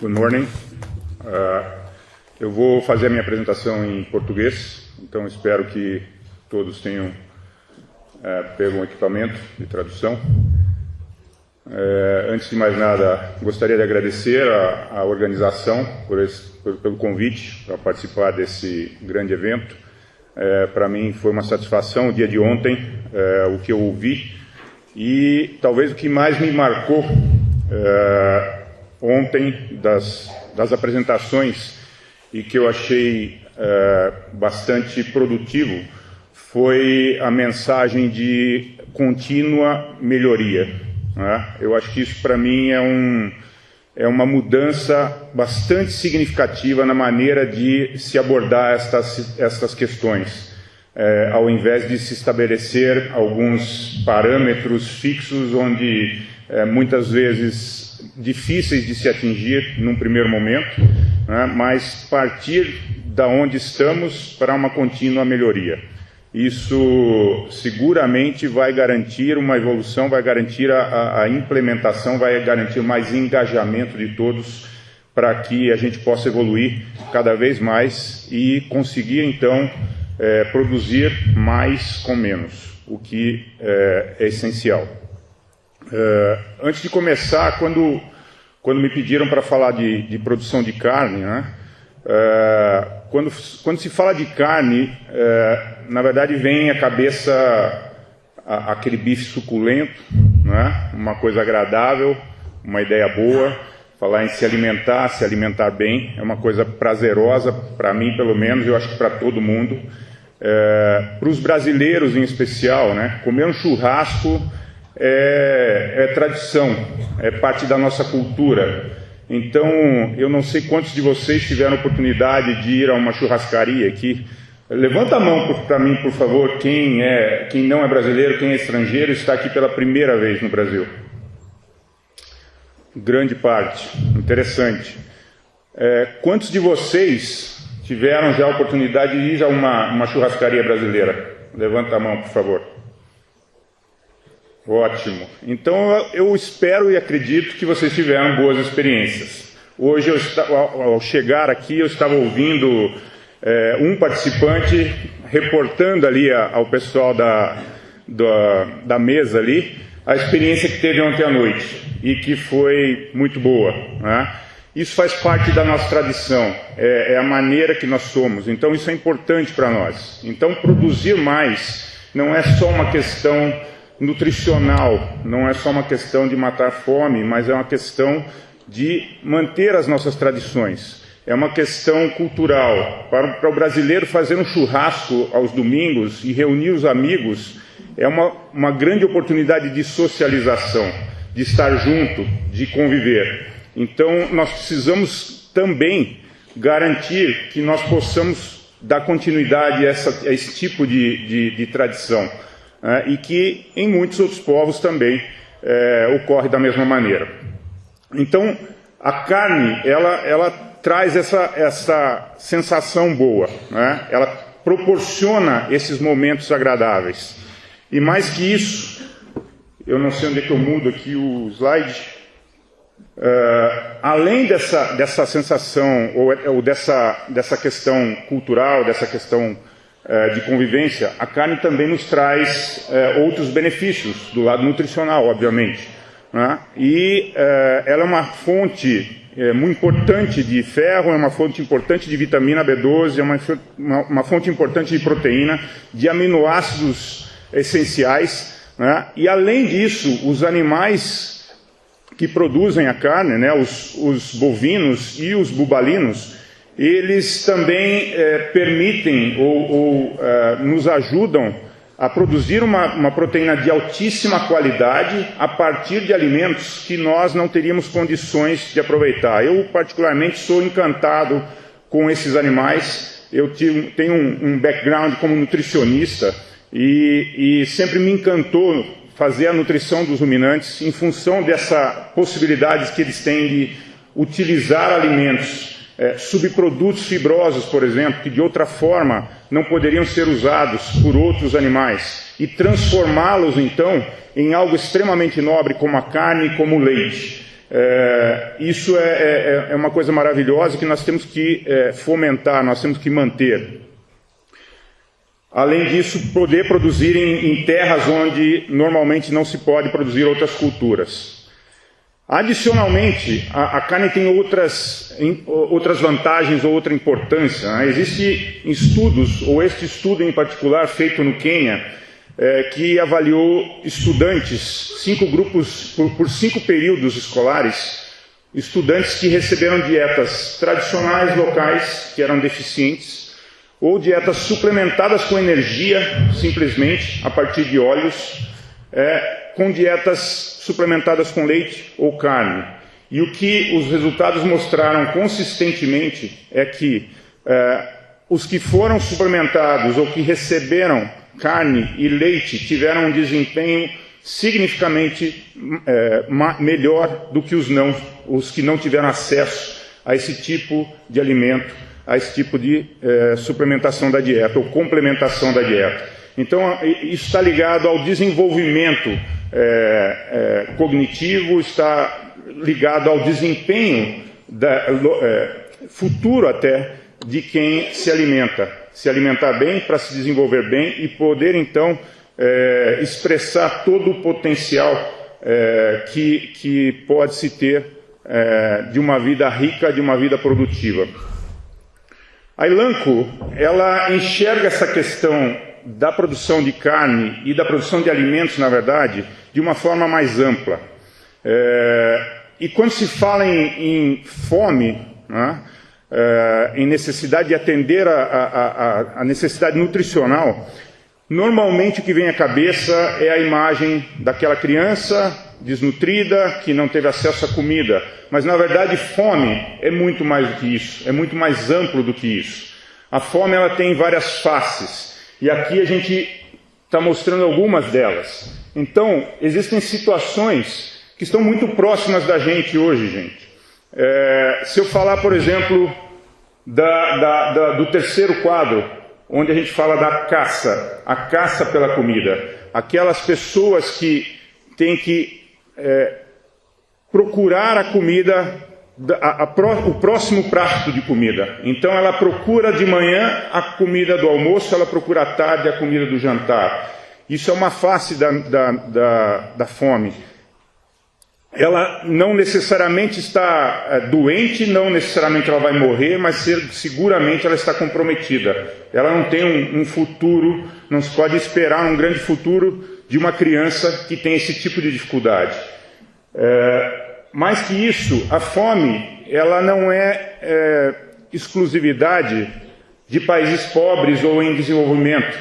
Good morning. Eu vou fazer a minha apresentação em português, então espero que todos tenham pego um equipamento de tradução. Antes de mais nada, gostaria de agradecer à organização pelo convite para participar desse grande evento. Para mim foi uma satisfação o dia de ontem, o que eu ouvi, e talvez o que mais me marcou ontem das apresentações e que eu achei bastante produtivo foi a mensagem de contínua melhoria, né? Eu acho que isso para mim é uma mudança bastante significativa na maneira de se abordar estas questões, ao invés de se estabelecer alguns parâmetros fixos onde muitas vezes difíceis de se atingir num primeiro momento, né, mas partir da onde estamos para uma contínua melhoria. Isso seguramente vai garantir uma evolução, vai garantir a implementação, vai garantir mais engajamento de todos para que a gente possa evoluir cada vez mais e conseguir, então, produzir mais com menos, o que é essencial. Antes de começar, quando me pediram para falar de produção de carne, né, quando se fala de carne, na verdade vem à cabeça aquele bife suculento, né, uma coisa agradável, uma ideia boa. Falar em se alimentar bem, é uma coisa prazerosa, para mim pelo menos, eu acho que para todo mundo. Para os brasileiros em especial, né, comer um churrasco é tradição, é parte da nossa cultura. Então, eu não sei quantos de vocês tiveram oportunidade de ir a uma churrascaria aqui. Levanta a mão para mim, por favor, quem não é brasileiro, quem é estrangeiro, está aqui pela primeira vez no Brasil. Grande parte, interessante. Quantos de vocês tiveram já a oportunidade de ir a uma churrascaria brasileira? Levanta a mão, por favor. Ótimo. Então, eu espero e acredito que vocês tiveram boas experiências. Hoje, ao chegar aqui, eu estava ouvindo um participante reportando ali ao pessoal da mesa ali a experiência que teve ontem à noite e que foi muito boa, né? Isso faz parte da nossa tradição, é a maneira que nós somos, então isso é importante para nós. Então, produzir mais não é só uma questão nutricional, não é só uma questão de matar fome, mas é uma questão de manter as nossas tradições. É uma questão cultural. Para o brasileiro fazer um churrasco aos domingos e reunir os amigos é uma grande oportunidade de socialização, de estar junto, de conviver. Então nós precisamos também garantir que nós possamos dar continuidade a esse tipo de tradição. E que em muitos outros povos também ocorre da mesma maneira. Então, a carne, ela traz essa sensação boa, né? Ela proporciona esses momentos agradáveis. E mais que isso, eu não sei onde é que eu mudo aqui o slide, além dessa sensação, ou dessa questão cultural, dessa questão de convivência, a carne também nos traz outros benefícios, do lado nutricional, obviamente, né? E ela é uma fonte muito importante de ferro, é uma fonte importante de vitamina B12, é uma fonte importante de proteína, de aminoácidos essenciais, né? E além disso, os animais que produzem a carne, né, os bovinos e os bubalinos, eles também permitem ou nos ajudam a produzir uma proteína de altíssima qualidade a partir de alimentos que nós não teríamos condições de aproveitar. Eu, particularmente, sou encantado com esses animais. Eu tenho um background como nutricionista e sempre me encantou fazer a nutrição dos ruminantes em função dessa possibilidade que eles têm de utilizar alimentos subprodutos fibrosos, por exemplo, que de outra forma não poderiam ser usados por outros animais, e transformá-los, então, em algo extremamente nobre, como a carne e como o leite. Isso é uma coisa maravilhosa que nós temos que fomentar, nós temos que manter. Além disso, poder produzir em terras onde normalmente não se pode produzir outras culturas. Adicionalmente, a carne tem outras vantagens ou outra importância, né? Existem estudos, ou este estudo em particular, feito no Quênia, que avaliou estudantes, 5 grupos, por 5 períodos escolares, estudantes que receberam dietas tradicionais locais, que eram deficientes, ou dietas suplementadas com energia, simplesmente, a partir de óleos, com dietas suplementadas com leite ou carne. E o que os resultados mostraram consistentemente é que os que foram suplementados ou que receberam carne e leite tiveram um desempenho significativamente melhor do que os que não tiveram acesso a esse tipo de alimento, a esse tipo de suplementação da dieta ou complementação da dieta. Então, isso está ligado ao desenvolvimento cognitivo, está ligado ao desempenho futuro até de quem se alimenta. Se alimentar bem para se desenvolver bem e poder, então, expressar todo o potencial que pode-se ter de uma vida rica, de uma vida produtiva. A Elanco, ela enxerga essa questão da produção de carne e da produção de alimentos, na verdade, de uma forma mais ampla. E quando se fala em fome, né, em necessidade de atender a necessidade nutricional, normalmente o que vem à cabeça é a imagem daquela criança desnutrida, que não teve acesso à comida. Mas, na verdade, fome é muito mais do que isso, é muito mais amplo do que isso. A fome, ela tem várias faces. E aqui a gente está mostrando algumas delas. Então, existem situações que estão muito próximas da gente hoje, gente. Se eu falar, por exemplo, do terceiro quadro, onde a gente fala da caça, a caça pela comida. Aquelas pessoas que têm que procurar a comida, o próximo prato de comida. Então ela procura de manhã a comida do almoço, ela procura à tarde a comida do jantar. Isso é uma face da fome. Ela não necessariamente está doente, não necessariamente ela vai morrer, mas seguramente ela está comprometida. Ela não tem um futuro, não se pode esperar um grande futuro de uma criança que tem esse tipo de dificuldade. Mais que isso, a fome, ela não é exclusividade de países pobres ou em desenvolvimento.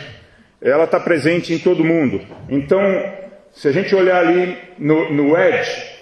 Ela está presente em todo mundo. Então, se a gente olhar ali no Edge,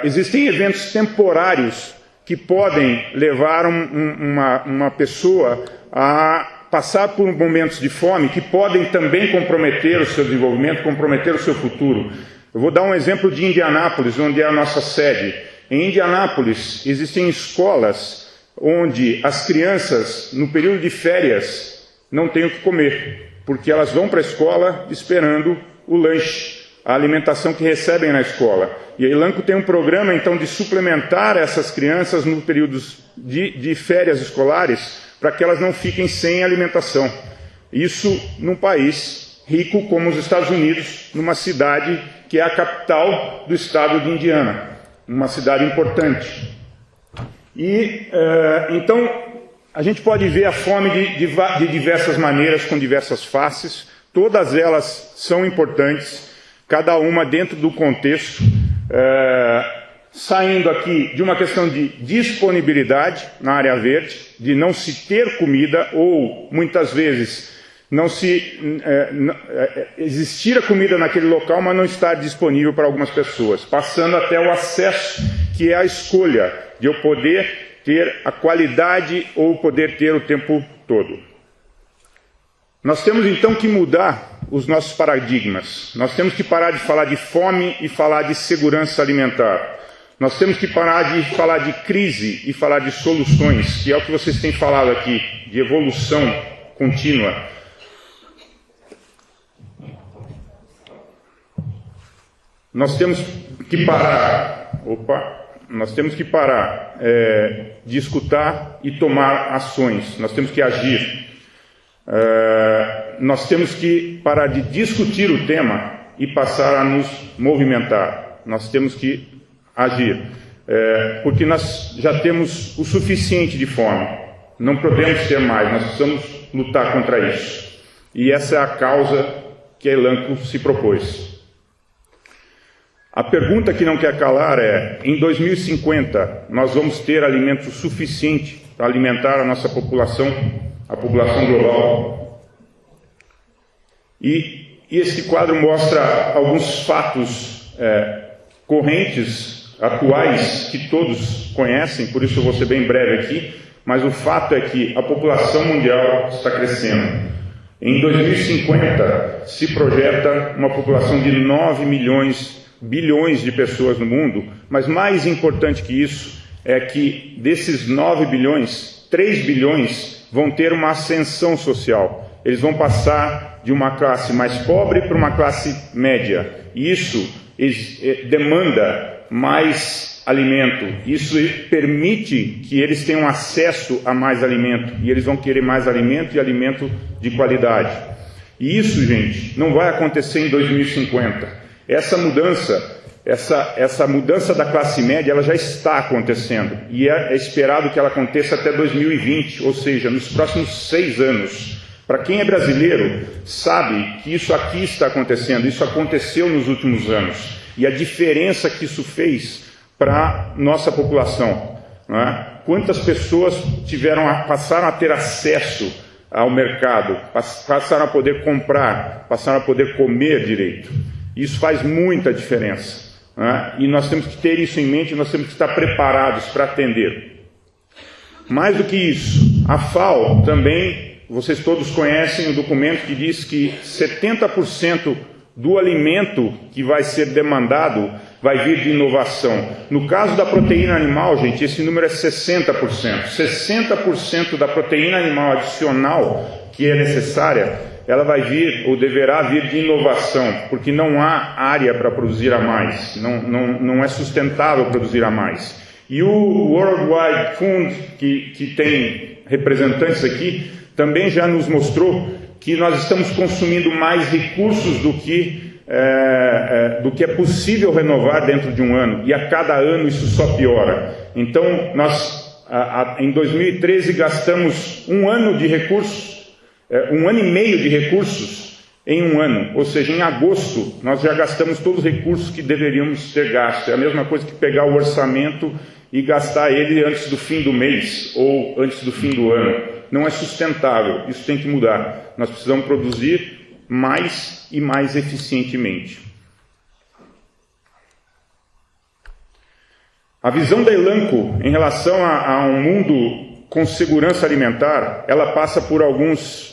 existem eventos temporários que podem levar uma pessoa a passar por momentos de fome, que podem também comprometer o seu desenvolvimento, comprometer o seu futuro. Eu vou dar um exemplo de Indianápolis, onde é a nossa sede. Em Indianápolis, existem escolas onde as crianças, no período de férias, não têm o que comer, porque elas vão para a escola esperando o lanche, a alimentação que recebem na escola. E a Elanco tem um programa, então, de suplementar essas crianças no períodos de férias escolares, para que elas não fiquem sem alimentação. Isso num país rico como os Estados Unidos, numa cidade que é a capital do estado de Indiana, uma cidade importante. E, então, a gente pode ver a fome de diversas maneiras, com diversas faces. Todas elas são importantes, cada uma dentro do contexto, saindo aqui de uma questão de disponibilidade na área verde, de não se ter comida, ou, muitas vezes, existir a comida naquele local, mas não estar disponível para algumas pessoas, passando até o acesso, que é a escolha de eu poder ter a qualidade ou poder ter o tempo todo. Nós temos então que mudar os nossos paradigmas. Nós temos que parar de falar de fome e falar de segurança alimentar. Nós temos que parar de falar de crise e falar de soluções, que é o que vocês têm falado aqui, de evolução contínua. Nós temos que parar nós temos que parar de escutar e tomar ações, nós temos que agir. Nós temos que parar de discutir o tema e passar a nos movimentar. Nós temos que agir, porque nós já temos o suficiente de fome, não podemos ter mais, nós precisamos lutar contra isso. E essa é a causa que a Elanco se propôs. A pergunta que não quer calar é: em 2050 nós vamos ter alimento suficiente para alimentar a nossa população, a população global? E esse quadro mostra alguns fatos correntes, atuais, que todos conhecem, por isso eu vou ser bem breve aqui, mas o fato é que a população mundial está crescendo. Em 2050 se projeta uma população de 9 bilhões de pessoas no mundo, mas mais importante que isso é que desses 9 bilhões, 3 bilhões vão ter uma ascensão social. Eles vão passar de uma classe mais pobre para uma classe média. E isso demanda mais alimento. Isso permite que eles tenham acesso a mais alimento. E eles vão querer mais alimento e alimento de qualidade. E isso, gente, não vai acontecer em 2050. Essa mudança da classe média, ela já está acontecendo, e é esperado que ela aconteça até 2020, ou seja, nos próximos 6 anos. Para quem é brasileiro, sabe que isso aqui está acontecendo, isso aconteceu nos últimos anos, e a diferença que isso fez para a nossa população, não é? Quantas pessoas passaram a ter acesso ao mercado, passaram a poder comprar, passaram a poder comer direito. Isso faz muita diferença, né? E nós temos que ter isso em mente, nós temos que estar preparados para atender. Mais do que isso, a FAO também, vocês todos conhecem o documento que diz que 70% do alimento que vai ser demandado vai vir de inovação. No caso da proteína animal, gente, esse número é 60%. 60% da proteína animal adicional que é necessária, ela vai vir, ou deverá vir, de inovação, porque não há área para produzir a mais, não é sustentável produzir a mais. E o World Wide Fund, que tem representantes aqui, também já nos mostrou que nós estamos consumindo mais recursos do que é possível renovar dentro de um ano, e a cada ano isso só piora. Então, nós, em 2013, gastamos um ano de recursos, 1 ano e meio de recursos em um ano, ou seja, em agosto nós já gastamos todos os recursos que deveríamos ter gasto. É a mesma coisa que pegar o orçamento e gastar ele antes do fim do mês ou antes do fim do ano. Não é sustentável, isso tem que mudar. Nós precisamos produzir mais e mais eficientemente. A visão da Elanco em relação a um mundo com segurança alimentar, ela passa por alguns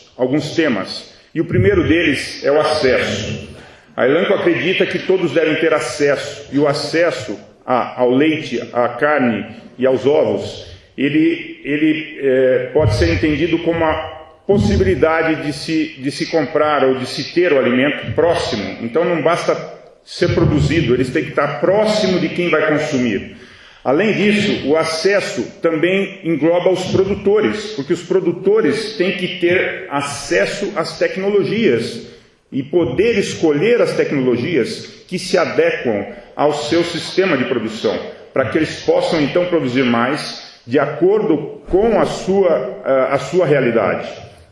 temas, e o primeiro deles é o acesso. A Elanco acredita que todos devem ter acesso, e o acesso ao leite, à carne e aos ovos, ele pode ser entendido como a possibilidade de se comprar ou de se ter o alimento próximo. Então não basta ser produzido, eles têm que estar próximo de quem vai consumir. Além disso, o acesso também engloba os produtores, porque os produtores têm que ter acesso às tecnologias e poder escolher as tecnologias que se adequam ao seu sistema de produção, para que eles possam então produzir mais de acordo com a sua realidade.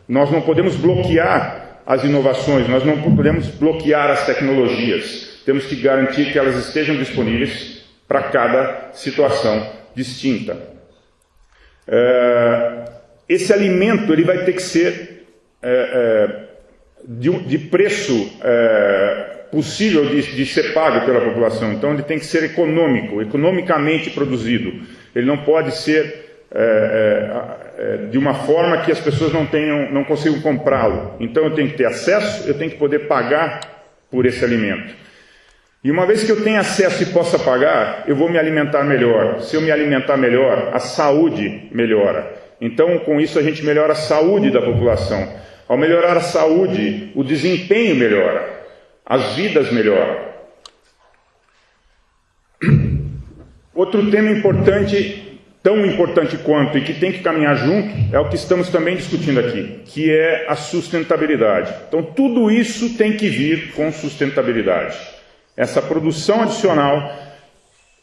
Nós não podemos bloquear as inovações, nós não podemos bloquear as tecnologias, temos que garantir que elas estejam disponíveis para cada situação distinta. Esse alimento ele vai ter que ser de preço possível de ser pago pela população. Então ele tem que ser economicamente produzido. Ele não pode ser de uma forma que as pessoas não consigam comprá-lo. Então eu tenho que ter acesso, eu tenho que poder pagar por esse alimento. E uma vez que eu tenha acesso e possa pagar, eu vou me alimentar melhor. Se eu me alimentar melhor, a saúde melhora. Então, com isso, a gente melhora a saúde da população. Ao melhorar a saúde, o desempenho melhora, as vidas melhoram. Outro tema importante, tão importante quanto e que tem que caminhar junto, é o que estamos também discutindo aqui, que é a sustentabilidade. Então, tudo isso tem que vir com sustentabilidade. Essa produção adicional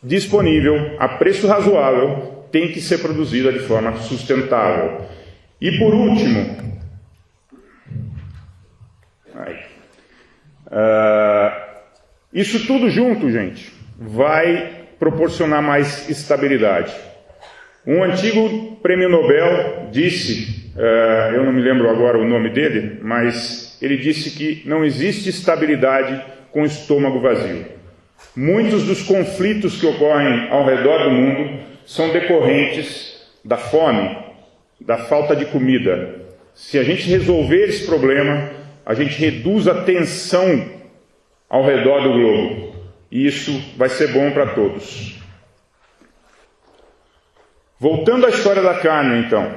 disponível a preço razoável tem que ser produzida de forma sustentável. E por último, isso tudo junto, gente, vai proporcionar mais estabilidade. Um antigo prêmio Nobel disse, eu não me lembro agora o nome dele, mas ele disse que não existe estabilidade com o estômago vazio. Muitos dos conflitos que ocorrem ao redor do mundo são decorrentes da fome, da falta de comida. Se a gente resolver esse problema, a gente reduz a tensão ao redor do globo. E isso vai ser bom para todos. Voltando à história da carne, então.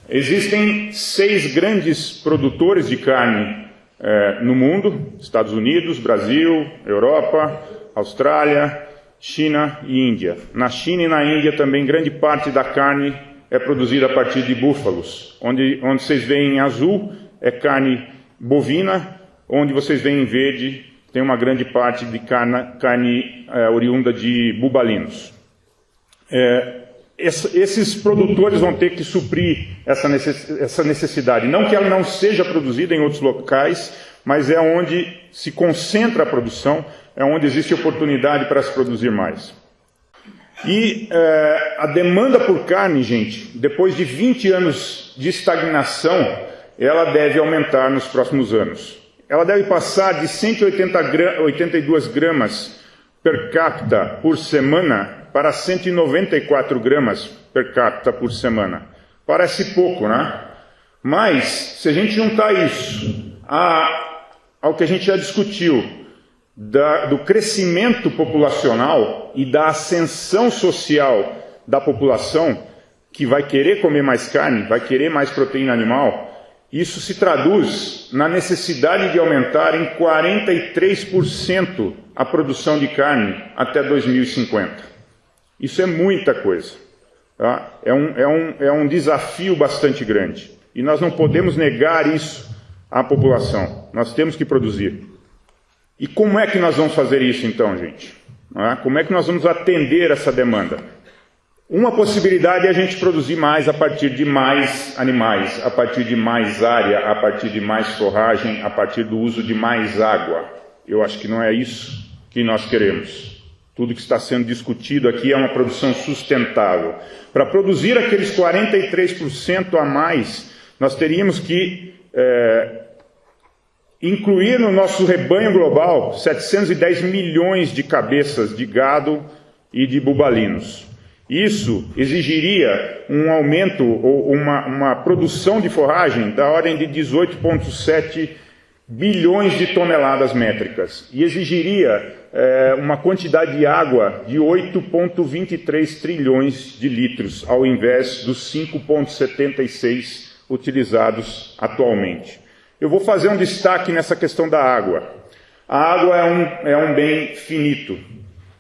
Existem 6 grandes produtores de carne no mundo: Estados Unidos, Brasil, Europa, Austrália, China e Índia. Na China e na Índia também grande parte da carne é produzida a partir de búfalos. Onde vocês veem em azul é carne bovina, onde vocês veem em verde tem uma grande parte de carne oriunda de bubalinos. Esses produtores vão ter que suprir essa necessidade. Não que ela não seja produzida em outros locais, mas é onde se concentra a produção, é onde existe oportunidade para se produzir mais. E a demanda por carne, gente, depois de 20 anos de estagnação, ela deve aumentar nos próximos anos. Ela deve passar de 182 gramas per capita por semana para 194 gramas per capita por semana. Parece pouco, né? Mas, se a gente juntar isso ao que a gente já discutiu, do crescimento populacional e da ascensão social da população, que vai querer comer mais carne, vai querer mais proteína animal, isso se traduz na necessidade de aumentar em 43% a produção de carne até 2050. Isso é muita coisa. Tá? É um desafio bastante grande. E nós não podemos negar isso à população. Nós temos que produzir. E como é que nós vamos fazer isso então, gente? Como é que nós vamos atender essa demanda? Uma possibilidade é a gente produzir mais a partir de mais animais, a partir de mais área, a partir de mais forragem, a partir do uso de mais água. Eu acho que não é isso que nós queremos. Tudo que está sendo discutido aqui é uma produção sustentável. Para produzir aqueles 43% a mais, nós teríamos que incluir no nosso rebanho global 710 milhões de cabeças de gado e de bubalinos. Isso exigiria um aumento ou uma produção de forragem da ordem de 18,7 bilhões de toneladas métricas e exigiria uma quantidade de água de 8,23 trilhões de litros, ao invés dos 5,76 utilizados atualmente. Eu vou fazer um destaque nessa questão da água. A água é um bem finito.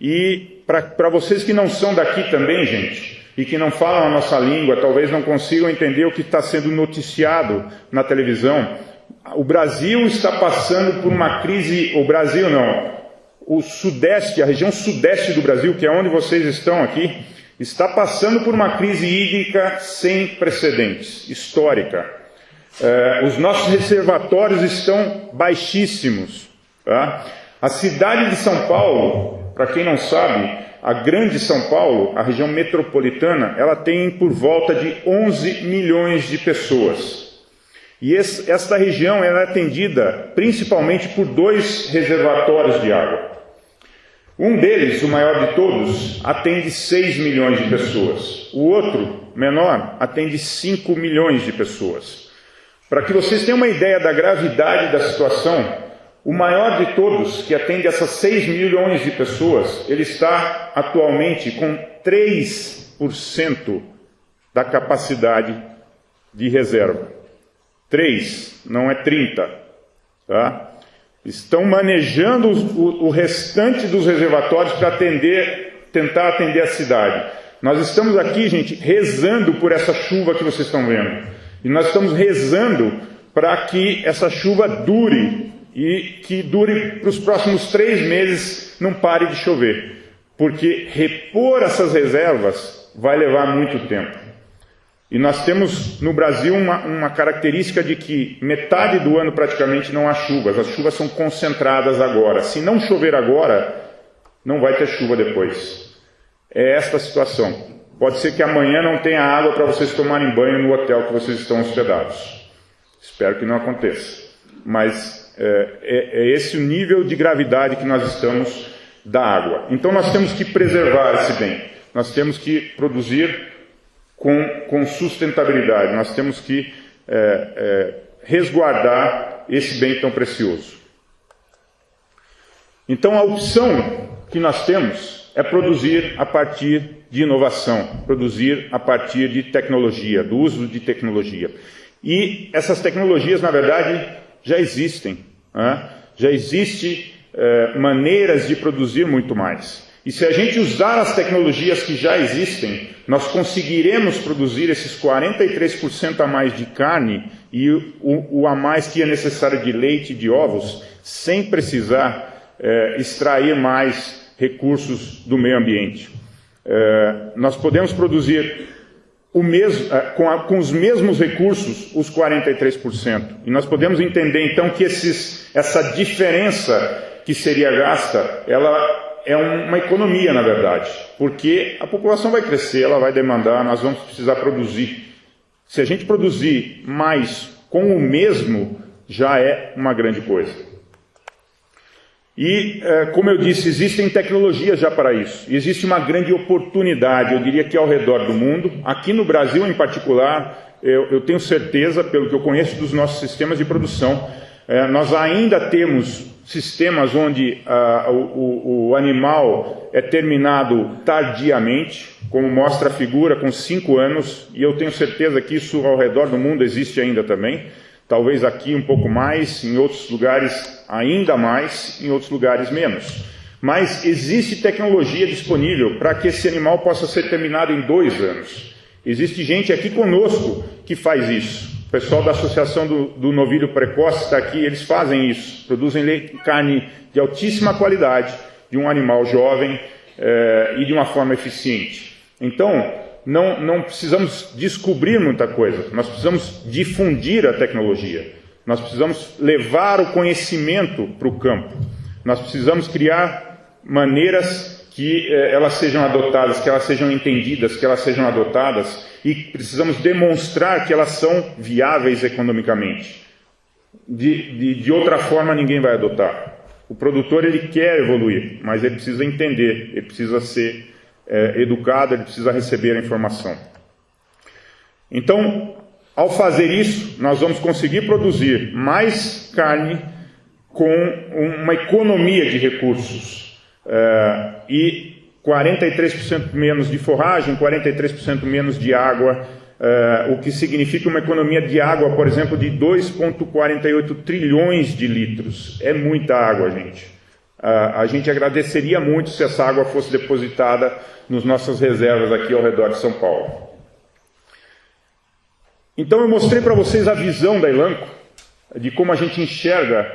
E para vocês que não são daqui também, gente, e que não falam a nossa língua, talvez não consigam entender o que está sendo noticiado na televisão, o Brasil está passando por uma crise, o Brasil não, o Sudeste, a região Sudeste do Brasil, que é onde vocês estão aqui, está passando por uma crise hídrica sem precedentes, histórica. Os nossos reservatórios estão baixíssimos. Tá? A cidade de São Paulo, para quem não sabe, a grande São Paulo, a região metropolitana, ela tem por volta de 11 milhões de pessoas. E esta região ela é atendida principalmente por 2 reservatórios de água. Um deles, o maior de todos, atende 6 milhões de pessoas. O outro, menor, atende 5 milhões de pessoas. Para que vocês tenham uma ideia da gravidade da situação, o maior de todos, que atende essas 6 milhões de pessoas, ele está atualmente com 3% da capacidade de reserva. 3, não é 30. Tá? Estão manejando o restante dos reservatórios para atender tentar atender a cidade. Nós estamos aqui, gente, rezando por essa chuva que vocês estão vendo. E nós estamos rezando para que essa chuva dure e que dure para os próximos 3 meses, não pare de chover. Porque repor essas reservas vai levar muito tempo. E nós temos no Brasil uma característica de que metade do ano praticamente não há chuvas. As chuvas são concentradas agora. Se não chover agora, não vai ter chuva depois. É esta a situação. Pode ser que amanhã não tenha água para vocês tomarem banho no hotel que vocês estão hospedados. Espero que não aconteça. Mas é esse o nível de gravidade que nós estamos da água. Então nós temos que preservar esse bem. Nós temos que produzir com sustentabilidade. Nós temos que resguardar esse bem tão precioso. Então a opção que nós temos é produzir a partir de inovação, produzir a partir de tecnologia, do uso de tecnologia. E essas tecnologias, na verdade, já existem. Né? Já existem maneiras de produzir muito mais. E se a gente usar as tecnologias que já existem, nós conseguiremos produzir esses 43% a mais de carne e o a mais que é necessário de leite e de ovos, sem precisar extrair mais recursos do meio ambiente. Nós podemos produzir com os mesmos recursos os 43%. E nós podemos entender então que essa diferença que seria gasta, ela é uma economia, na verdade, porque a população vai crescer, ela vai demandar, nós vamos precisar produzir. Se a gente produzir mais com o mesmo, já é uma grande coisa. E, como eu disse, existem tecnologias já para isso. Existe uma grande oportunidade, eu diria que ao redor do mundo. Aqui no Brasil, em particular, eu tenho certeza, pelo que eu conheço dos nossos sistemas de produção, nós ainda temos sistemas onde o animal é terminado tardiamente, como mostra a figura, com 5 anos, e eu tenho certeza que isso ao redor do mundo existe ainda também. Talvez aqui um pouco mais, em outros lugares ainda mais, em outros lugares menos. Mas existe tecnologia disponível para que esse animal possa ser terminado em 2 anos. Existe gente aqui conosco que faz isso. O pessoal da Associação do Novilho Precoce está aqui, eles fazem isso. Produzem carne de altíssima qualidade, de um animal jovem e de uma forma eficiente. Então, não precisamos descobrir muita coisa, nós precisamos difundir a tecnologia. Nós precisamos levar o conhecimento para o campo. Nós precisamos criar maneiras que elas sejam adotadas, que elas sejam entendidas, que elas sejam adotadas, e precisamos demonstrar que elas são viáveis economicamente. De outra forma, ninguém vai adotar. O produtor ele quer evoluir, mas ele precisa entender, ele precisa ser educado, ele precisa receber a informação. Então, ao fazer isso, nós vamos conseguir produzir mais carne com uma economia de recursos. E 43% menos de forragem, 43% menos de água, o que significa uma economia de água, por exemplo, de 2,48 trilhões de litros. É muita água, gente. A gente agradeceria muito se essa água fosse depositada nas nossas reservas aqui ao redor de São Paulo. Então eu mostrei para vocês a visão da Elanco, de como a gente enxerga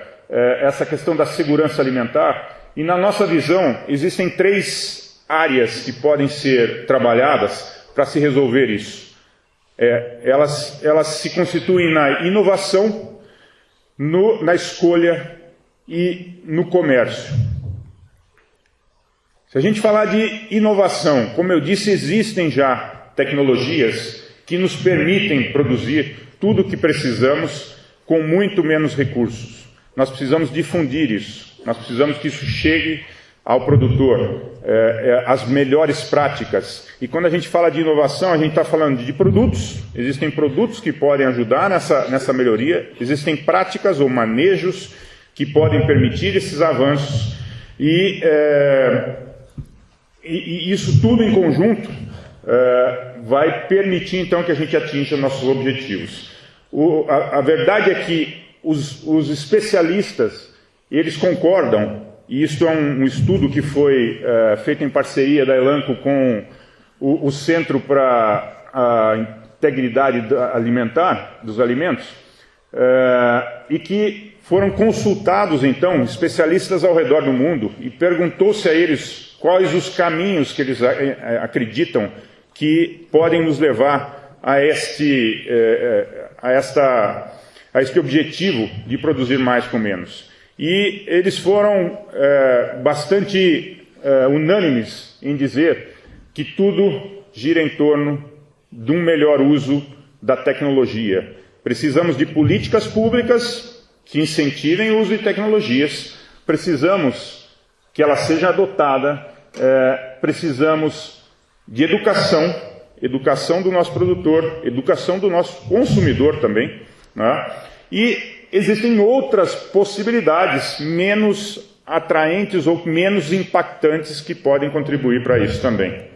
essa questão da segurança alimentar. E na nossa visão, existem 3 áreas que podem ser trabalhadas para se resolver isso. Elas se constituem na inovação, na escolha e no comércio. Se a gente falar de inovação, como eu disse, existem já tecnologias que nos permitem produzir tudo o que precisamos com muito menos recursos. Nós precisamos difundir isso. Nós precisamos que isso chegue ao produtor, as melhores práticas. E quando a gente fala de inovação, a gente está falando de produtos. Existem produtos que podem ajudar nessa melhoria. Existem práticas ou manejos que podem permitir esses avanços. E isso tudo em conjunto vai permitir, então, que a gente atinja nossos objetivos. A verdade é que os especialistas, eles concordam e isso é um estudo que foi feito em parceria da Elanco com o Centro para a Integridade Alimentar dos Alimentos, e que foram consultados, então, especialistas ao redor do mundo, e perguntou-se a eles quais os caminhos que eles acreditam que podem nos levar a este objetivo de produzir mais com menos. E eles foram bastante unânimes em dizer que tudo gira em torno de um melhor uso da tecnologia. Precisamos de políticas públicas que incentivem o uso de tecnologias, precisamos que ela seja adotada, precisamos de educação do nosso produtor, educação do nosso consumidor também, né? E existem outras possibilidades menos atraentes ou menos impactantes que podem contribuir para isso também.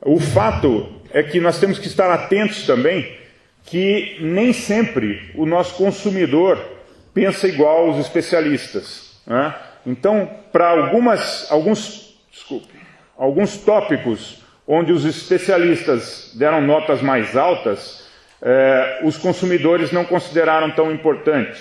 O fato é que nós temos que estar atentos também que nem sempre o nosso consumidor pensa igual aos especialistas, né? Então, para alguns tópicos onde os especialistas deram notas mais altas, os consumidores não consideraram tão importante.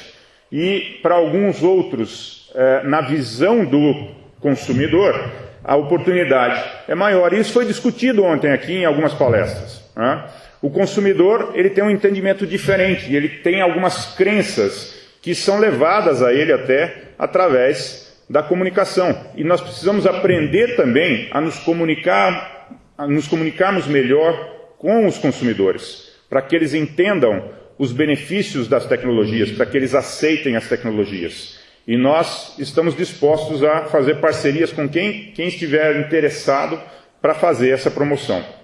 E para alguns outros, na visão do consumidor, a oportunidade é maior. Isso foi discutido ontem aqui em algumas palestras, né? O consumidor, ele tem um entendimento diferente, ele tem algumas crenças que são levadas a ele até através da comunicação. E nós precisamos aprender também a nos comunicarmos melhor com os consumidores, para que eles entendam os benefícios das tecnologias, para que eles aceitem as tecnologias. E nós estamos dispostos a fazer parcerias com quem estiver interessado para fazer essa promoção.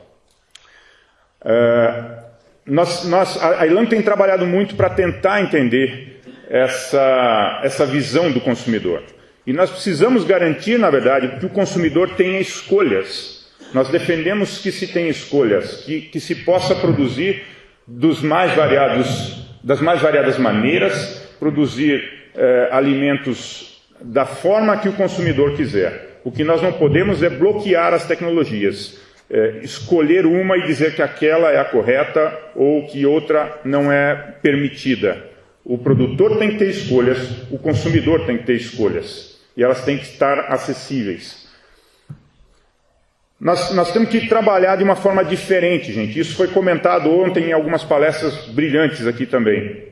A Elanco tem trabalhado muito para tentar entender essa visão do consumidor. E nós precisamos garantir, na verdade, que o consumidor tenha escolhas. Nós defendemos que se tenha escolhas, que se possa produzir das mais variadas maneiras, produzir alimentos da forma que o consumidor quiser. O que nós não podemos é bloquear as tecnologias. Escolher uma e dizer que aquela é a correta ou que outra não é permitida. O produtor tem que ter escolhas, o consumidor tem que ter escolhas. E elas têm que estar acessíveis. Nós temos que trabalhar de uma forma diferente, gente. Isso foi comentado ontem em algumas palestras brilhantes aqui também.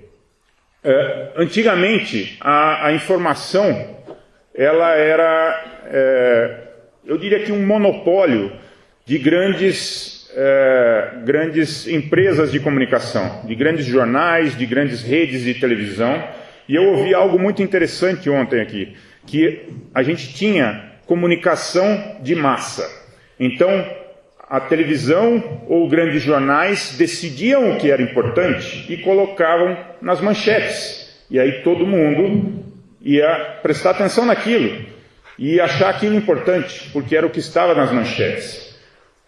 Antigamente, a informação, ela era, eu diria que um monopólio de grandes empresas de comunicação, de grandes jornais, de grandes redes de televisão. E eu ouvi algo muito interessante ontem aqui, que a gente tinha comunicação de massa. Então, a televisão ou grandes jornais decidiam o que era importante e colocavam nas manchetes. E aí todo mundo ia prestar atenção naquilo e achar aquilo importante, porque era o que estava nas manchetes.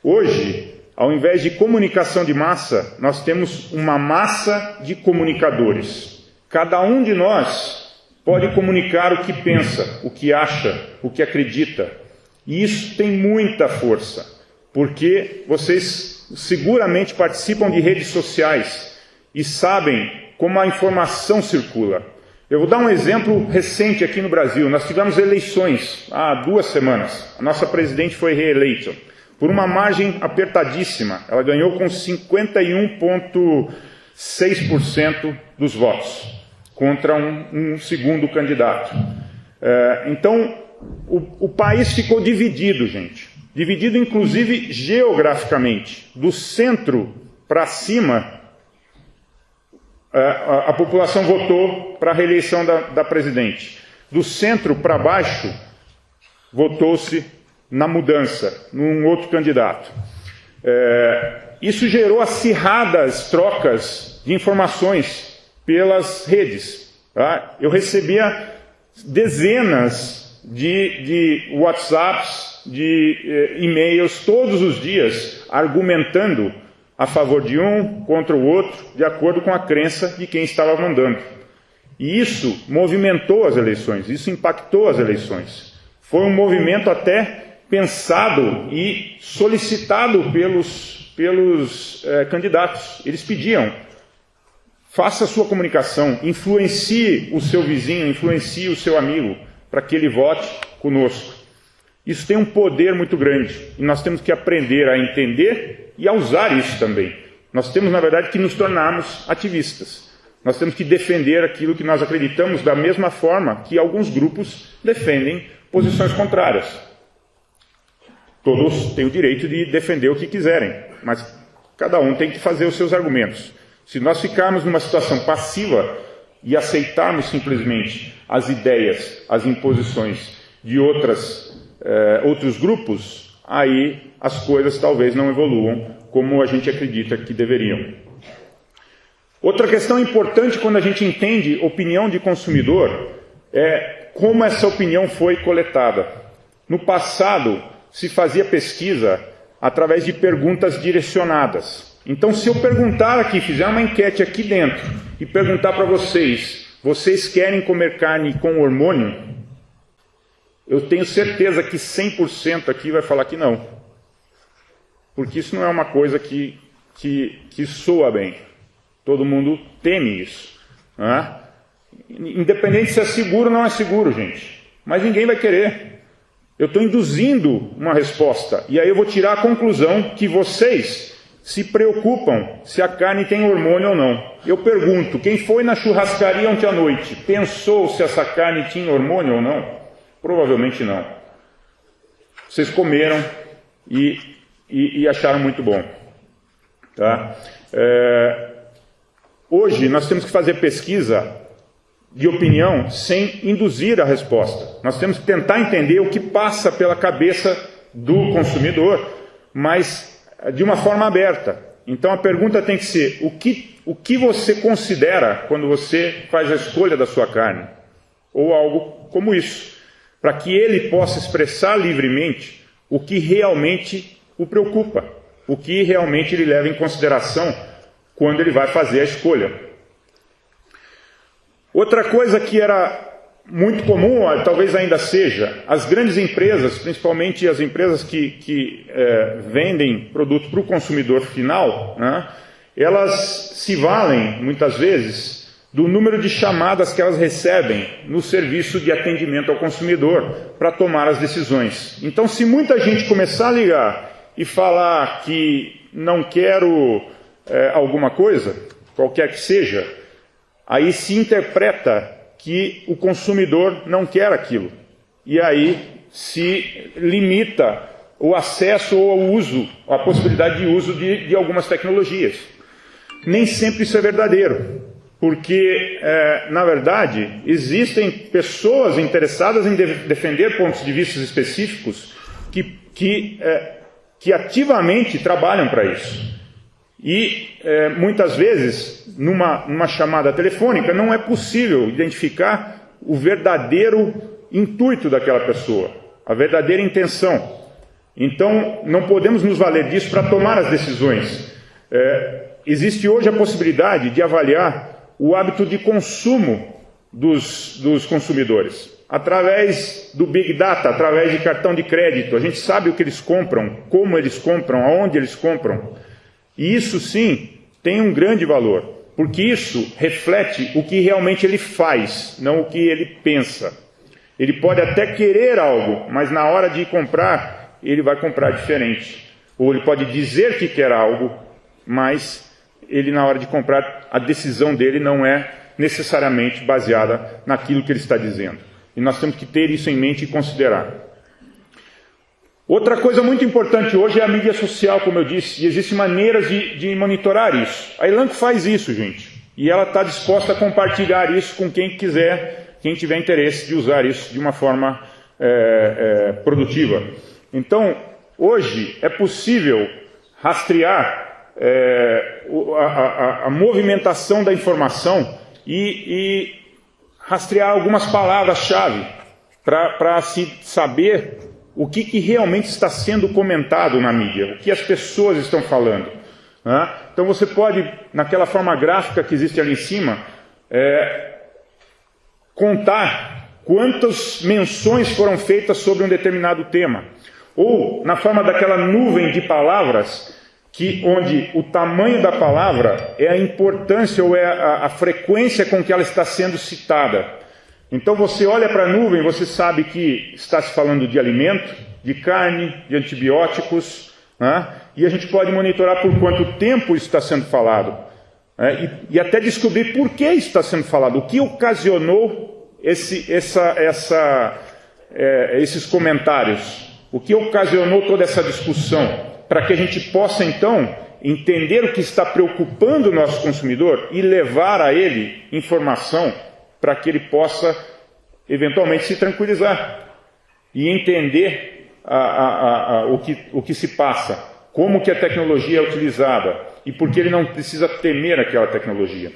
Hoje, ao invés de comunicação de massa, nós temos uma massa de comunicadores. Cada um de nós pode comunicar o que pensa, o que acha, o que acredita. E isso tem muita força, porque vocês seguramente participam de redes sociais e sabem como a informação circula. Eu vou dar um exemplo recente aqui no Brasil. Nós tivemos eleições há 2 semanas. A nossa presidente foi reeleita por uma margem apertadíssima. Ela ganhou com 51,6% dos votos, contra um segundo candidato. Então, o país ficou dividido, gente. Dividido, inclusive, geograficamente. Do centro para cima, a população votou para a reeleição da presidente. Do centro para baixo, votou-se na mudança, num outro candidato. Isso gerou acirradas trocas de informações pelas redes. Tá? Eu recebia dezenas de WhatsApps, de e-mails todos os dias, argumentando a favor de um, contra o outro, de acordo com a crença de quem estava mandando. E isso movimentou as eleições, isso impactou as eleições. Foi um movimento até pensado e solicitado pelos candidatos. Eles pediam: faça a sua comunicação, influencie o seu vizinho, influencie o seu amigo, para que ele vote conosco. Isso tem um poder muito grande, e nós temos que aprender a entender e a usar isso também. Nós temos, na verdade, que nos tornarmos ativistas. Nós temos que defender aquilo que nós acreditamos da mesma forma que alguns grupos defendem posições contrárias. Todos têm o direito de defender o que quiserem, mas cada um tem que fazer os seus argumentos. Se nós ficarmos numa situação passiva e aceitarmos simplesmente as ideias, as imposições de outros grupos, aí as coisas talvez não evoluam como a gente acredita que deveriam. Outra questão importante quando a gente entende opinião de consumidor é como essa opinião foi coletada. No passado, se fazia pesquisa através de perguntas direcionadas. Então, se eu perguntar aqui, fizer uma enquete aqui dentro e perguntar para vocês querem comer carne com hormônio? Eu tenho certeza que 100% aqui vai falar que não. Porque isso não é uma coisa que soa bem. Todo mundo teme isso. Né? Independente se é seguro ou não é seguro, gente. Mas ninguém vai querer. Eu estou induzindo uma resposta. E aí eu vou tirar a conclusão que vocês se preocupam se a carne tem hormônio ou não. Eu pergunto, quem foi na churrascaria ontem à noite pensou se essa carne tinha hormônio ou não? Provavelmente não. Vocês comeram e acharam muito bom. Tá? Hoje nós temos que fazer pesquisa de opinião sem induzir a resposta. Nós temos que tentar entender o que passa pela cabeça do consumidor, mas de uma forma aberta. Então a pergunta tem que ser: o que você considera quando você faz a escolha da sua carne? Ou algo como isso, para que ele possa expressar livremente o que realmente o preocupa, o que realmente ele leva em consideração quando ele vai fazer a escolha. Outra coisa que era muito comum, talvez ainda seja, as grandes empresas, principalmente as empresas que vendem produto para o consumidor final, né, elas se valem, muitas vezes, do número de chamadas que elas recebem no serviço de atendimento ao consumidor para tomar as decisões. Então, se muita gente começar a ligar e falar que não quero alguma coisa, qualquer que seja, aí se interpreta que o consumidor não quer aquilo. E aí se limita o acesso ou o uso, a possibilidade de uso de algumas tecnologias. Nem sempre isso é verdadeiro, porque, na verdade, existem pessoas interessadas em defender pontos de vista específicos que ativamente trabalham para isso. E, muitas vezes, numa chamada telefônica, não é possível identificar o verdadeiro intuito daquela pessoa, a verdadeira intenção. Então, não podemos nos valer disso para tomar as decisões. Existe hoje a possibilidade de avaliar o hábito de consumo dos consumidores, através do Big Data, através de cartão de crédito. A gente sabe o que eles compram, como eles compram, aonde eles compram. E isso sim tem um grande valor, porque isso reflete o que realmente ele faz, não o que ele pensa. Ele pode até querer algo, mas na hora de comprar, ele vai comprar diferente. Ou ele pode dizer que quer algo, mas ele, na hora de comprar, a decisão dele não é necessariamente baseada naquilo que ele está dizendo. E nós temos que ter isso em mente e considerar. Outra coisa muito importante hoje é a mídia social, como eu disse, e existem maneiras de monitorar isso. A Elanco faz isso, gente, e ela está disposta a compartilhar isso com quem quiser, quem tiver interesse de usar isso de uma forma produtiva. Então, hoje é possível rastrear a movimentação da informação e rastrear algumas palavras-chave para se saber o que realmente está sendo comentado na mídia, o que as pessoas estão falando. Né? Então você pode, naquela forma gráfica que existe ali em cima, contar quantas menções foram feitas sobre um determinado tema. Ou na forma daquela nuvem de palavras, onde o tamanho da palavra é a importância ou é a frequência com que ela está sendo citada. Então você olha para a nuvem, você sabe que está se falando de alimento, de carne, de antibióticos, né? E a gente pode monitorar por quanto tempo isso está sendo falado, né? E até descobrir por que isso está sendo falado, o que ocasionou esses comentários, o que ocasionou toda essa discussão, para que a gente possa, então, entender o que está preocupando o nosso consumidor e levar a ele informação para que ele possa, eventualmente, se tranquilizar e entender o que se passa, como que a tecnologia é utilizada e por que ele não precisa temer aquela tecnologia.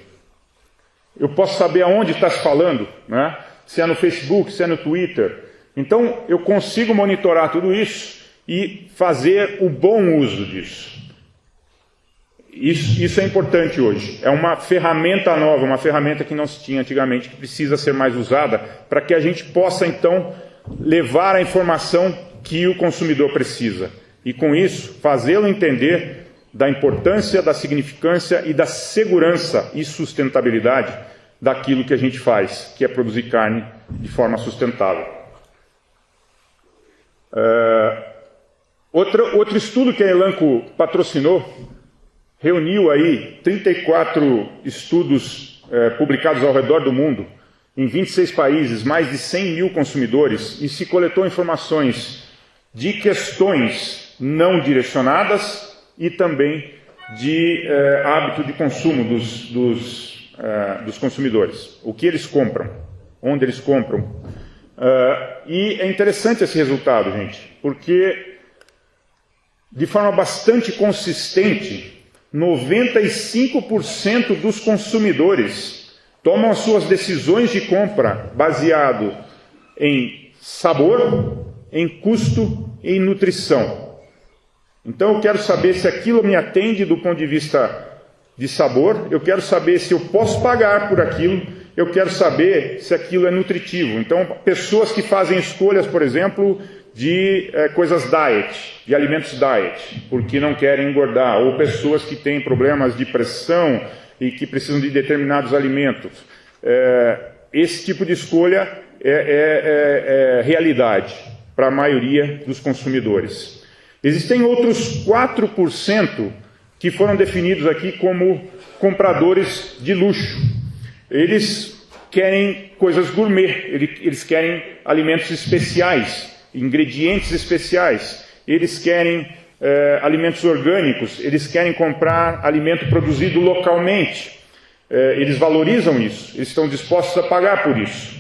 Eu posso saber aonde está se falando, né? Se é no Facebook, se é no Twitter. Então, eu consigo monitorar tudo isso e fazer o bom uso disso. Isso é importante hoje. É uma ferramenta nova, uma ferramenta que não se tinha antigamente, que precisa ser mais usada para que a gente possa, então, levar a informação que o consumidor precisa. E, com isso, fazê-lo entender da importância, da significância e da segurança e sustentabilidade daquilo que a gente faz, que é produzir carne de forma sustentável. Outro estudo que a Elanco patrocinou reuniu aí 34 estudos publicados ao redor do mundo, em 26 países, mais de 100 mil consumidores, e se coletou informações de questões não direcionadas e também de hábito de consumo dos consumidores. O que eles compram, onde eles compram. E é interessante esse resultado, gente, porque de forma bastante consistente, 95% dos consumidores tomam as suas decisões de compra baseado em sabor, em custo e em nutrição. Então eu quero saber se aquilo me atende do ponto de vista de sabor, eu quero saber se eu posso pagar por aquilo, eu quero saber se aquilo é nutritivo. Então, pessoas que fazem escolhas, por exemplo, de coisas diet, de alimentos diet, porque não querem engordar, ou pessoas que têm problemas de pressão e que precisam de determinados alimentos. Esse tipo de escolha é realidade para a maioria dos consumidores. Existem outros 4% que foram definidos aqui como compradores de luxo. Eles querem coisas gourmet, eles querem alimentos especiais, ingredientes especiais, eles querem alimentos orgânicos, eles querem comprar alimento produzido localmente, eles valorizam isso, eles estão dispostos a pagar por isso.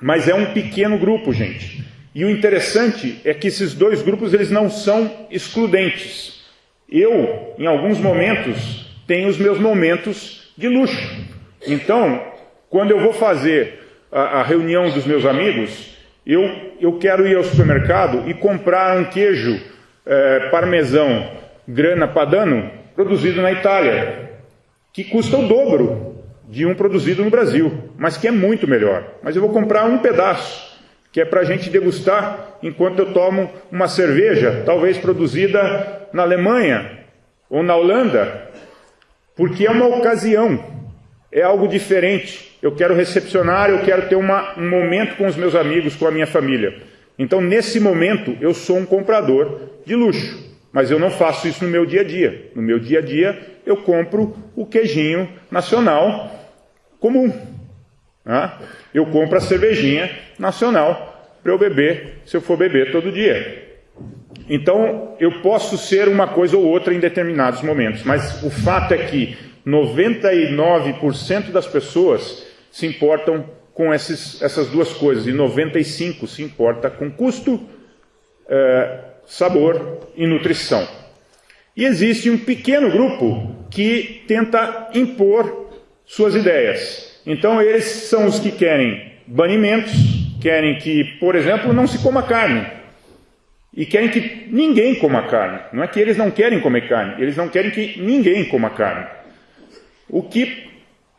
Mas é um pequeno grupo, gente. E o interessante é que esses dois grupos eles não são excludentes. Eu, em alguns momentos, tenho os meus momentos de luxo. Então, quando eu vou fazer a reunião dos meus amigos, eu quero ir ao supermercado e comprar um queijo parmesão Grana Padano produzido na Itália, que custa o dobro de um produzido no Brasil, mas que é muito melhor. Mas eu vou comprar um pedaço, que é para a gente degustar enquanto eu tomo uma cerveja, talvez produzida na Alemanha ou na Holanda, porque é uma ocasião. É algo diferente. Eu quero recepcionar, eu quero ter um momento com os meus amigos, com a minha família. Então, nesse momento, eu sou um comprador de luxo. Mas eu não faço isso no meu dia a dia. No meu dia a dia, eu compro o queijinho nacional comum. Né? Eu compro a cervejinha nacional para eu beber, se eu for beber todo dia. Então, eu posso ser uma coisa ou outra em determinados momentos. Mas o fato é que 99% das pessoas se importam com essas duas coisas, e 95% se importa com custo, sabor e nutrição. E existe um pequeno grupo que tenta impor suas ideias. Então, eles são os que querem banimentos, querem que, por exemplo, não se coma carne. E querem que ninguém coma carne. Não é que eles não querem comer carne, eles não querem que ninguém coma carne. O que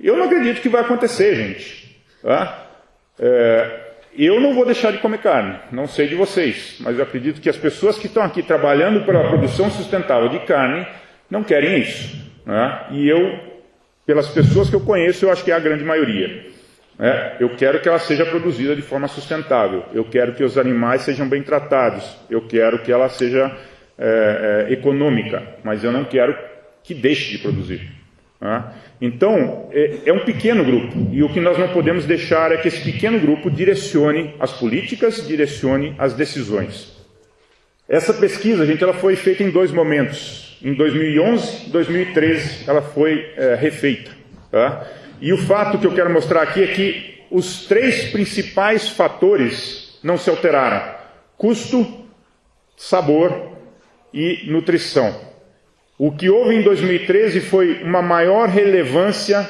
eu não acredito que vai acontecer, gente. Tá? Eu não vou deixar de comer carne, não sei de vocês, mas eu acredito que as pessoas que estão aqui trabalhando pela produção sustentável de carne não querem isso, né? E eu, pelas pessoas que eu conheço, eu acho que é a grande maioria. Eu quero que ela seja produzida de forma sustentável, eu quero que os animais sejam bem tratados, eu quero que ela seja econômica, mas eu não quero que deixe de produzir. Então, é um pequeno grupo, e o que nós não podemos deixar é que esse pequeno grupo direcione as políticas, direcione as decisões. Essa pesquisa, gente, ela foi feita em 2 momentos. Em 2011 e 2013 ela foi refeita. Tá? E o fato que eu quero mostrar aqui é que os 3 principais fatores não se alteraram: custo, sabor e nutrição. O que houve em 2013 foi uma maior relevância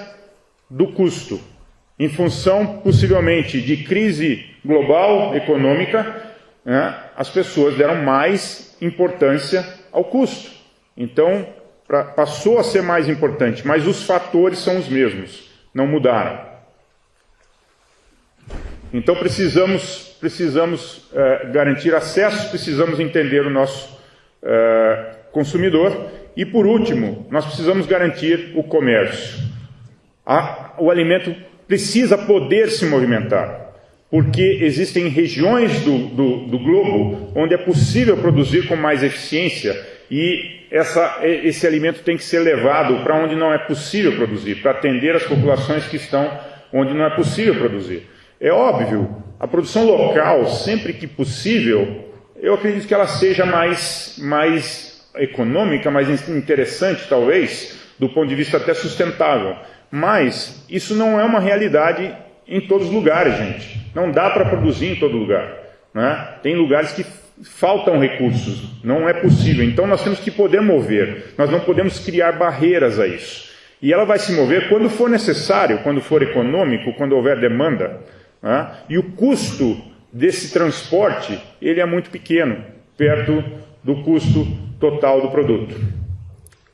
do custo, em função, possivelmente, de crise global, econômica, né? As pessoas deram mais importância ao custo. Então, passou a ser mais importante, mas os fatores são os mesmos, não mudaram. Então, precisamos garantir acesso, precisamos entender o nosso consumidor. E, por último, nós precisamos garantir o comércio. O alimento precisa poder se movimentar, porque existem regiões do globo onde é possível produzir com mais eficiência e esse alimento tem que ser levado para onde não é possível produzir, para atender as populações que estão onde não é possível produzir. É óbvio, a produção local, sempre que possível, eu acredito que ela seja mais econômica, mais interessante, talvez, do ponto de vista até sustentável. Mas isso não é uma realidade em todos os lugares, gente. Não dá para produzir em todo lugar, né? Tem lugares que faltam recursos, não é possível. Então nós temos que poder mover, nós não podemos criar barreiras a isso. E ela vai se mover quando for necessário, quando for econômico, quando houver demanda, né? E o custo desse transporte, ele é muito pequeno, perto do custo total do produto.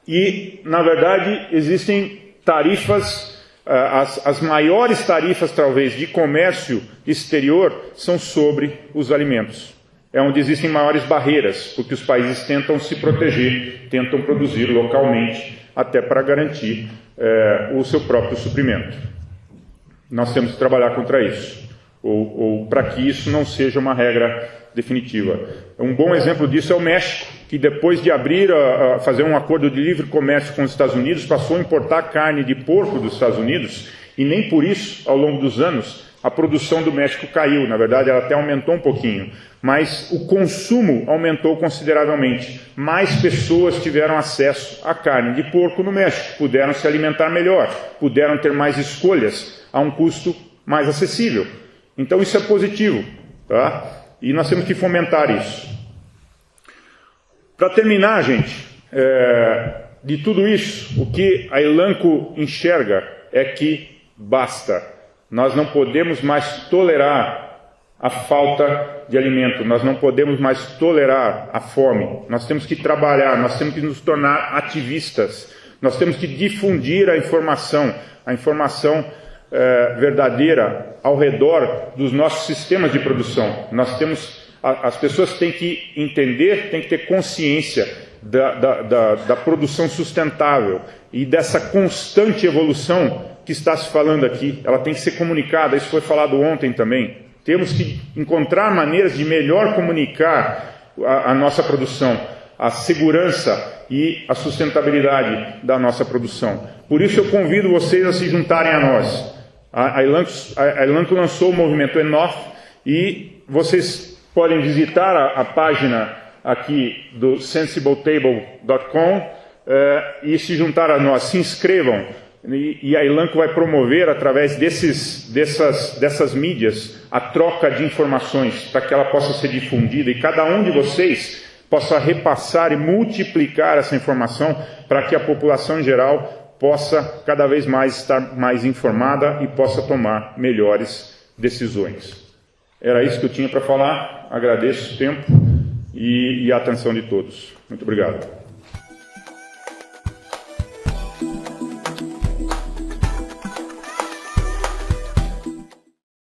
E, na verdade, existem tarifas, as maiores tarifas, talvez, de comércio exterior são sobre os alimentos. É onde existem maiores barreiras, porque os países tentam se proteger, tentam produzir localmente, até para garantir o seu próprio suprimento. Nós temos que trabalhar contra isso, ou para que isso não seja uma regra definitiva. Um bom exemplo disso é o México, que depois de fazer um acordo de livre comércio com os Estados Unidos, passou a importar carne de porco dos Estados Unidos, e nem por isso, ao longo dos anos, a produção do México caiu. Na verdade, ela até aumentou um pouquinho, mas o consumo aumentou consideravelmente. Mais pessoas tiveram acesso à carne de porco no México, puderam se alimentar melhor, puderam ter mais escolhas a um custo mais acessível. Então isso é positivo, tá? E nós temos que fomentar isso. Para terminar, gente, de tudo isso, o que a Elanco enxerga é que basta. Nós não podemos mais tolerar a falta de alimento, nós não podemos mais tolerar a fome. Nós temos que trabalhar, nós temos que nos tornar ativistas, nós temos que difundir a informação verdadeira ao redor dos nossos sistemas de produção. As pessoas têm que entender, têm que ter consciência da produção sustentável e dessa constante evolução que está se falando aqui. Ela tem que ser comunicada, isso foi falado ontem também. Temos que encontrar maneiras de melhor comunicar a nossa produção, a segurança e a sustentabilidade da nossa produção. Por isso eu convido vocês a se juntarem a nós. A Elanco lançou o movimento Enough e vocês podem visitar a página aqui do sensibletable.com e se juntar a nós. Se inscrevam e a Elanco vai promover, através dessas mídias, a troca de informações para que ela possa ser difundida e cada um de vocês possa repassar e multiplicar essa informação para que a população em geral possa cada vez mais estar mais informada e possa tomar melhores decisões. Era isso que eu tinha para falar. Agradeço o tempo e a atenção de todos. Muito obrigado.